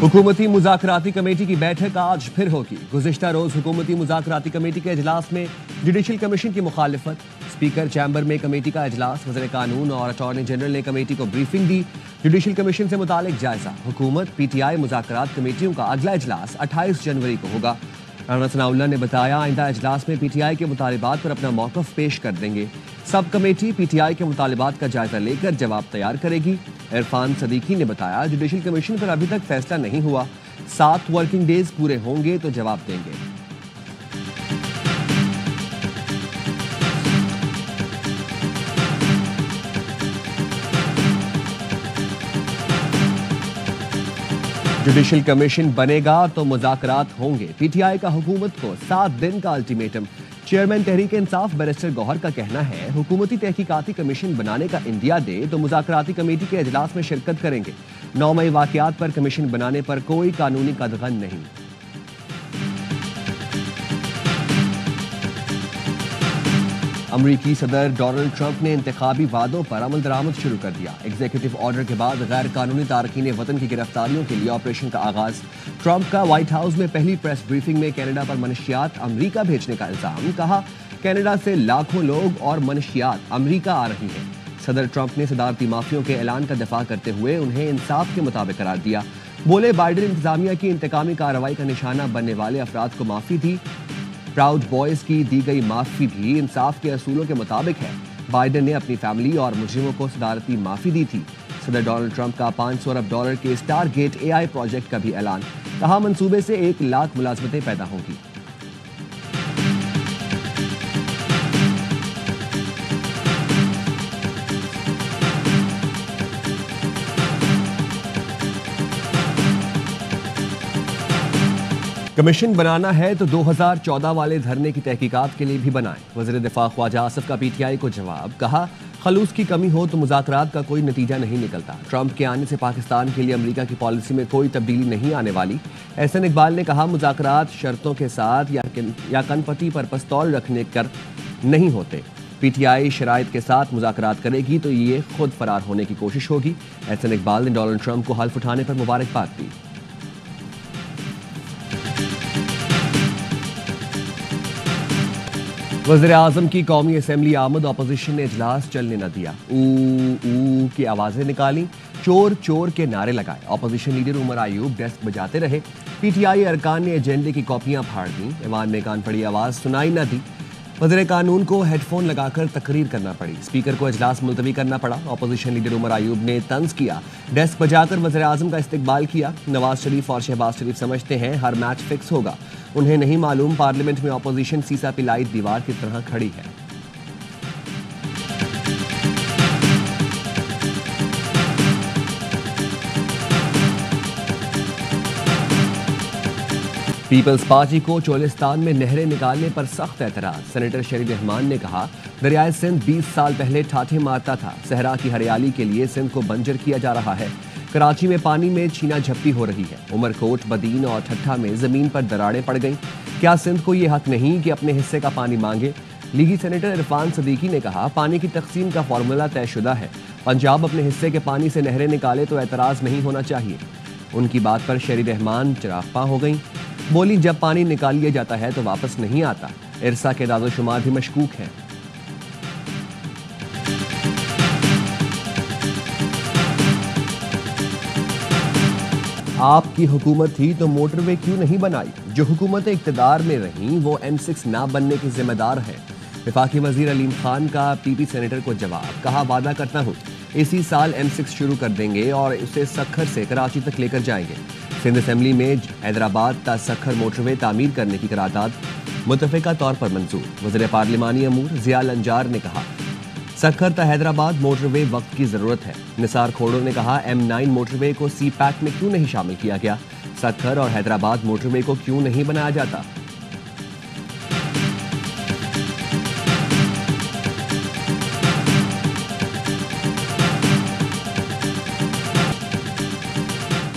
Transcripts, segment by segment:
हुकूमती मुज़ाकराती कमेटी की बैठक आज फिर होगी। गुज़िश्ता रोज हुकूमती मुज़ाकराती कमेटी के इजलास में जुडिशल कमीशन की मुखालिफत, स्पीकर चैम्बर में कमेटी का इजलास, वज़ीर कानून और अटॉर्नी जनरल ने कमेटी को ब्रीफिंग दी। जुडिशल कमीशन से मुतालिक जायजा, हुकूमत PTI मुज़ाकरात कमेटियों का अगला इजलास 28 जनवरी को होगा। राना सनाउल्लाह ने बताया, आइंदा इजलास में PTI के मुतालिबात पर अपना मौक़िफ़ पेश कर देंगे। सब कमेटी PTI के मुतालिबात का जायजा लेकर जवाब तैयार करेगी। इरफान सदीकी ने बताया, जुडिशल कमीशन पर अभी तक फैसला नहीं हुआ, 7 वर्किंग डेज पूरे होंगे तो जवाब देंगे। जुडिशल कमीशन बनेगा तो मुज़ाकरात होंगे। PTI का हुकूमत को 7 दिन का ultimatum. Chairman Tehreek Insaf barrister Gauhar का कहना है, हुकूमती तहकीकाती कमीशन बनाने का इंदिया दे तो मुज़ाकराती कमेटी के इजलास में शिरकत करेंगे। 9 मई वाक़यात पर कमीशन बनाने पर कोई कानूनी कदगन नहीं। अमरीकी सदर डोनाल्ड ट्रंप ने इंतखाबी वादों पर अमल दरामद शुरू कर दिया। एग्जीक्यूटिव ऑर्डर के बाद गैर कानूनी तारकीन वतन की गिरफ्तारियों के लिए ऑपरेशन का आगाज। ट्रंप का व्हाइट हाउस में पहली प्रेस ब्रीफिंग में कनाडा पर मनशियात अमरीका भेजने का इल्जाम। कहा, कनाडा से लाखों लोग और मनशियात अमरीका आ रही हैं। सदर ट्रंप ने सदारती माफियों के ऐलान का दफा करते हुए उन्हें इंसाफ के मुताबिक करार दिया। बोले, बाइडेन इंतजामिया की इंतकामी कार्रवाई का निशाना बनने वाले अफराद को माफी दी। प्राउड बॉयज की दी गई माफी भी इंसाफ के असूलों के मुताबिक है। बाइडेन ने अपनी फैमिली और मुजरिमों को सदारती माफी दी थी। सदर डोनाल्ड ट्रंप का $500 अरब के स्टारगेट AI प्रोजेक्ट का भी ऐलान। कहा, मंसूबे से 1 लाख मुलाजमतें पैदा होंगी। कमीशन बनाना है तो 2014 वाले धरने की तहकीकात के लिए भी बनाएं। वज़ीर दिफा ख्वाजा आसिफ का PTI को जवाब। कहा, खलूस की कमी हो तो मुज़ाकरात का कोई नतीजा नहीं निकलता। ट्रंप के आने से पाकिस्तान के लिए अमरीका की पॉलिसी में कोई तब्दीली नहीं आने वाली। एहसन इकबाल ने कहा, मुज़ाकरात शर्तों के साथ या कनपटी पर पस्तौल रखने कर नहीं होते। PTI शराइत के साथ मुज़ाकरात करेगी तो ये खुद फरार होने की कोशिश होगी। एहसन इकबाल ने डोनाल्ड ट्रंप को हल्फ उठाने पर मुबारकबाद दी। वज़ीर आज़म की कौमी असम्बली आमद, अपोजिशन ने इजलास चलने न दिया। ऊ की आवाज़ें निकाली, चोर चोर के नारे लगाए। Opposition leader Omar Ayub desk बजाते रहे। PTI अरकान ने एजेंडे की कॉपियां फाड़ दी। ईवान में कान पड़ी आवाज़ सुनाई न दी। वज़ीर कानून को हेडफोन लगाकर तकरीर करना पड़ी। स्पीकर को इजलास मुलतवी करना पड़ा। अपोजिशन लीडर उमर अयूब ने तंज किया, डेस्क बजाकर वज़ीर आज़म का इस्तकबाल किया। नवाज शरीफ और शहबाज शरीफ समझते हैं हर मैच फिक्स होगा। उन्हें नहीं मालूम पार्लियामेंट में अपोजिशन सीसा पिलाई दीवार की तरह खड़ी है। पीपल्स पार्टी को चोलिस्तान में नहरें निकालने पर सख्त एतराज। सेनेटर शरीफ रहमान ने कहा, दरियाए सिंध 20 साल पहले ठाठे मारता था। सहरा की हरियाली के लिए सिंध को बंजर किया जा रहा है। कराची में पानी में छीना झपटी हो रही है। उमरकोट, बदीन और ठट्ठा में जमीन पर दरारें पड़ गईं। क्या सिंध को ये हक नहीं कि अपने हिस्से का पानी मांगे? लीगी सेनेटर इरफान सदीकी ने कहा, पानी की तकसीम का फार्मूला तयशुदा है। पंजाब अपने हिस्से के पानी से नहरें निकाले तो एतराज नहीं होना चाहिए। उनकी बात पर शरीफ रहमान चिरागपा हो गई। बोली, जब पानी निकाल लिया जाता है तो वापस नहीं आता। इरसा के दादोशुमार भी मशकूक हैं। आपकी हुकूमत थी तो मोटरवे क्यों नहीं बनाई? जो हुकूमतें इक्तदार में रहीं वो M6 ना बनने की जिम्मेदार है। वफाकी वजीर अलीम खान का PP सेनेटर को जवाब। कहा, वादा करता हूँ इसी साल M6 शुरू कर देंगे और उसे सखर से कराची तक लेकर जाएंगे। सिंध असेंबली में हैदराबाद ता सखर मोटरवे तामीर करने की करारदाद मुतफ़िका तौर पर मंजूर। वज़ीर पार्लिमानी अमूर ज़िया लंजार ने कहा, सखर ता हैदराबाद मोटरवे वक्त की ज़रूरत है। निसार खोड़ो ने कहा, M9 मोटरवे को CPAC में क्यों नहीं शामिल किया गया? सखर और हैदराबाद मोटरवे को क्यों नहीं बनाया जाता?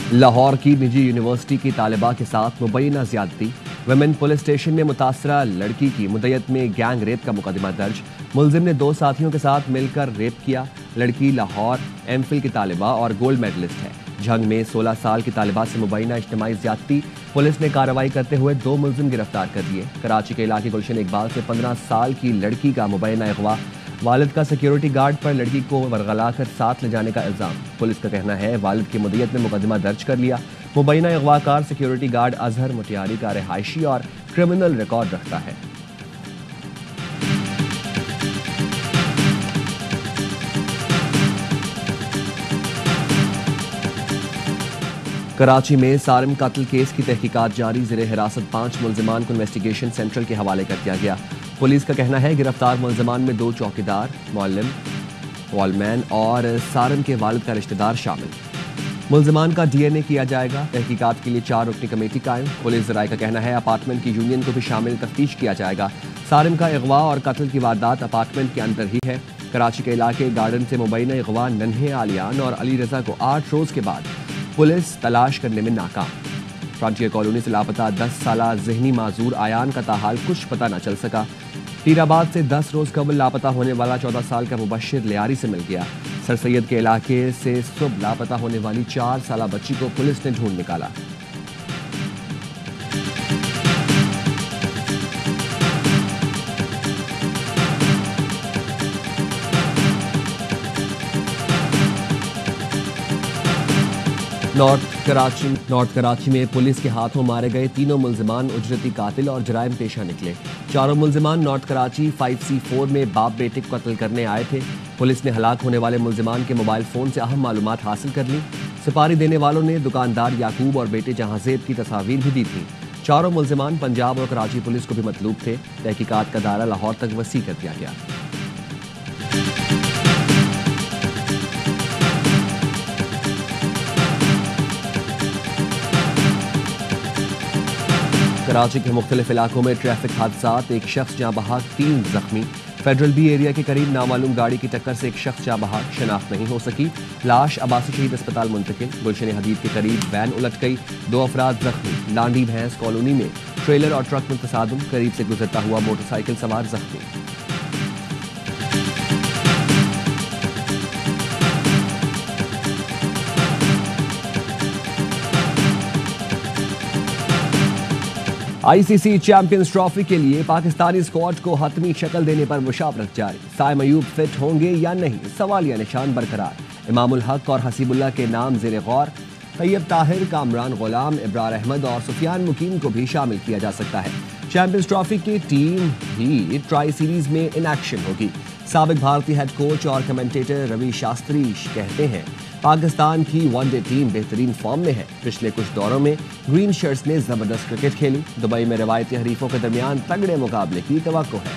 लाहौर की निजी यूनिवर्सिटी की तालिबा के साथ मुबैना ज्यादती। वुमेन पुलिस स्टेशन में मुतासरा लड़की की मुद्दत में गैंग रेप का मुकदमा दर्ज। मुलजिम ने 2 साथियों के साथ मिलकर रेप किया। लड़की लाहौर MPhil की तालिबा और गोल्ड मेडलिस्ट है। झंग में 16 साल की तालिबा से मुबैना इज्तिमाई ज्यादती, पुलिस ने कार्रवाई करते हुए 2 मुलजिम गिरफ्तार कर दिए। कराची के इलाके गुलशन इकबाल से 15 साल की लड़की का मुबैना अगवा, वालिद का सिक्योरिटी गार्ड पर लड़की को वरगला कर साथ ले जाने का इल्जाम। पुलिस का कहना है वालिद की मुद्दत में मुकदमा दर्ज कर लिया। मुबैना अगवाकार सिक्योरिटी गार्ड अजहर मुटियारी का रिहायशी और क्रिमिनल रिकॉर्ड रखता है। कराची में सारिम कत्ल केस की तहकीकात जारी, ज़ेरे हिरासत 5 मुलजिमान को इन्वेस्टिगेशन सेंट्रल के हवाले कर दिया गया। पुलिस का कहना है गिरफ्तार मुलजिमान में 2 चौकीदार, मौलम, वॉलमैन और सारिम के वालिद का रिश्तेदार शामिल। मुलजिमान का DNA किया जाएगा। तहकीकात के लिए 4 रुकनी कमेटी कायम। पुलिस ज़राए का कहना है अपार्टमेंट की यूनियन को भी शामिल तफ्तीश किया जाएगा। सारिम का अगवा और कत्ल की वारदात अपार्टमेंट के अंदर ही है। कराची के इलाके गार्डन से मुबैना अगवा नन्हे आलियान और अली रजा को 8 रोज के बाद पुलिस तलाश करने में नाकाम। फ्रंटियर कॉलोनी से लापता 10 साला ज़हनी माजूर आयान का ताहाल कुछ पता न चल सका। पीराबाद से 10 रोज कबल लापता होने वाला 14 साल का मुबश्शिर लियारी से मिल गया। सर सैयद के इलाके से सुबह लापता होने वाली 4 साला बच्ची को पुलिस ने ढूंढ निकाला। नॉर्थ कराची में पुलिस के हाथों मारे गए 3 मुलजिमान उजरती कातिल और जराइम पेशा निकले। 4 मुलजिमान नॉर्थ कराची 5C4 में बाप बेटे को कत्ल करने आए थे। पुलिस ने हलाक होने वाले मुलजिमान के मोबाइल फोन से अहम मालूमात हासिल कर ली। सुपारी देने वालों ने दुकानदार याकूब और बेटे जहांजेब की तस्वीर भी दी थी। 4 मुलजिमान पंजाब और कराची पुलिस को भी मतलूब थे। तहकीकात का दायरा लाहौर तक वसी कर दिया गया। कराची के मुख्तलिफ इलाकों में ट्रैफिक हादसात, एक शख्स जाँ बहक, 3 जख्मी। फेडरल बी एरिया के करीब नामालूम गाड़ी की टक्कर से एक शख्स जाँ बहक, शनाख्त नहीं हो सकी। लाश अब्बासी शहीद अस्पताल मुंतकिल। गुलशन हदीद के करीब वैन उलट गई, 2 अफराद जख्मी। लांडी भैंस कॉलोनी में ट्रेलर और ट्रक में तसादुम, करीब से गुजरता हुआ मोटरसाइकिल सवार जख्मी। ICC चैंपियंस ट्रॉफी के लिए पाकिस्तानी स्क्वाड को हतमी शक्ल देने पर मुशावरत जारी। साइम अयूब फिट होंगे या नहीं, सवालिया निशान बरकरार। इमामुल हक और हसीबुल्लाह के नाम ज़ेरे गौर। तैयब ताहिर, कामरान गुलाम, इब्रार अहमद और सुफियान मुकीम को भी शामिल किया जा सकता है। चैंपियंस ट्रॉफी की टीम भी ट्राई सीरीज में इन एक्शन होगी। साबिक भारतीय हेड कोच और कमेंटेटर रवि शास्त्री कहते हैं पाकिस्तान की वनडे टीम बेहतरीन फॉर्म में है। पिछले कुछ दौरों में ग्रीन शर्ट्स ने जबरदस्त क्रिकेट खेली। दुबई में रवायती हरीफों के दरमियान तगड़े मुकाबले की तवक्को है।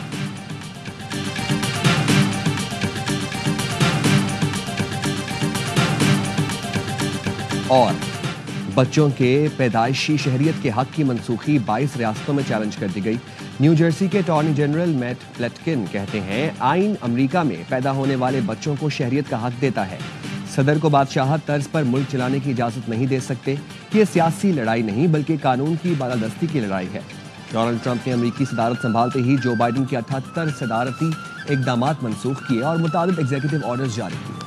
और बच्चों के पैदाइशी शहरियत के हक की मनसूखी 22 रियासतों में चैलेंज कर दी गई। न्यू जर्सी के अटॉर्नी जनरल मैट प्लेटकिन कहते हैं आइन अमेरिका में पैदा होने वाले बच्चों को शहरियत का हक देता है। सदर को बादशाहत तर्ज पर मुल्क चलाने की इजाजत नहीं दे सकते। ये सियासी लड़ाई नहीं बल्कि कानून की बालादस्ती की लड़ाई है। डोनाल्ड ट्रंप ने अमेरिकी सदारत संभालते ही जो बाइडन के 78 सदारती इकदामात मनसूख किए और मुताबिक एग्जीक्यूटिव ऑर्डर्स जारी किए।